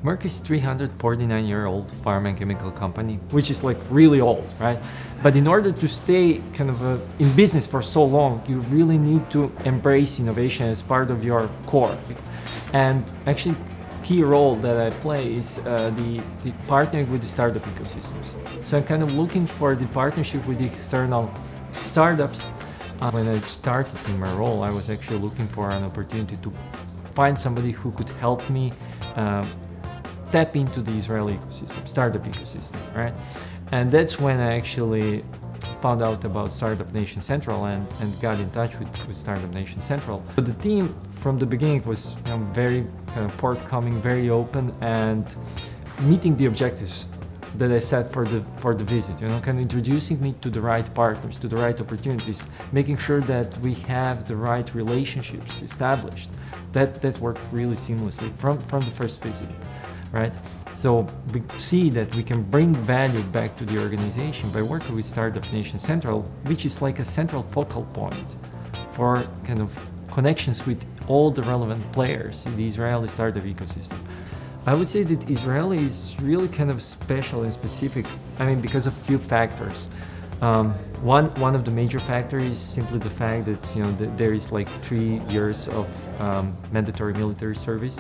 Merck is 349-year-old pharma and chemical company, which is like really old, right? But in order to stay kind of in business for so long, you really need to embrace innovation as part of your core. And actually, key role that I play is the partnering with the startup ecosystems. So I'm kind of looking for the partnership with the external startups. When I started in my role, I was actually looking for an opportunity to find somebody who could help me tap into the Israeli ecosystem, startup ecosystem, right? And that's when I actually found out about Startup Nation Central and got in touch with Startup Nation Central. But the team from the beginning was very forthcoming, very open, and meeting the objectives that I set for the visit, kind of introducing me to the right partners, to the right opportunities, making sure that we have the right relationships established. That worked really seamlessly from the first visit. Right? So we see that we can bring value back to the organization by working with Startup Nation Central, which is like a central focal point for kind of connections with all the relevant players in the Israeli startup ecosystem. I would say that Israel is really kind of special and specific, because of a few factors. One of the major factors is simply the fact that there is like 3 years of mandatory military service,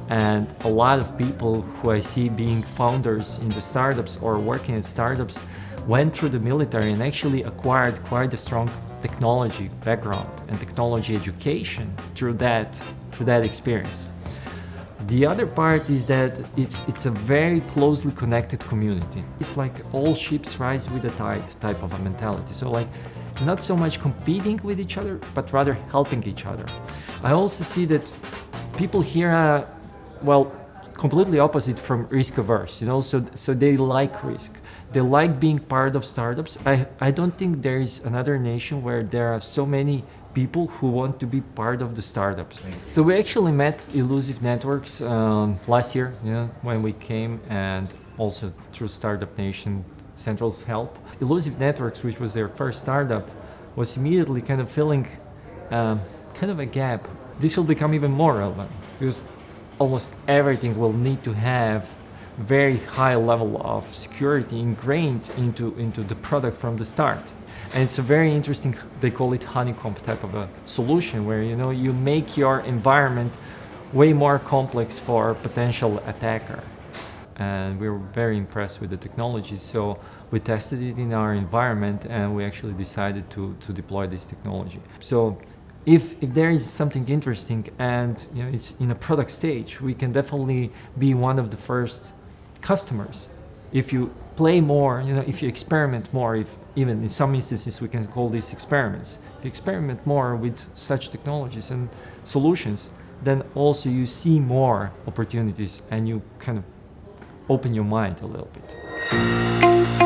and a lot of people who I see being founders in the startups or working at startups went through the military and actually acquired quite a strong technology background and technology education through that experience. The other part is that it's a very closely connected community. It's like all ships rise with the tide type of a mentality. So like not so much competing with each other, but rather helping each other. I also see that people here are, completely opposite from risk averse, so they like risk. They like being part of startups. I don't think there is another nation where there are so many people who want to be part of the startups. So we actually met Elusive Networks last year, when we came, and also through Startup Nation Central's help. Elusive Networks, which was their first startup, was immediately kind of filling kind of a gap. This will become even more relevant because almost everything will need to have very high level of security ingrained into the product from the start. And it's a very interesting, they call it honeycomb type of a solution where you make your environment way more complex for a potential attacker. And we were very impressed with the technology, so we tested it in our environment and we actually decided to deploy this technology. So if there is something interesting and it's in a product stage, we can definitely be one of the first customers. If you play more, if you experiment more, if even in some instances we can call these experiments. If you experiment more with such technologies and solutions, then also you see more opportunities and you kind of open your mind a little bit.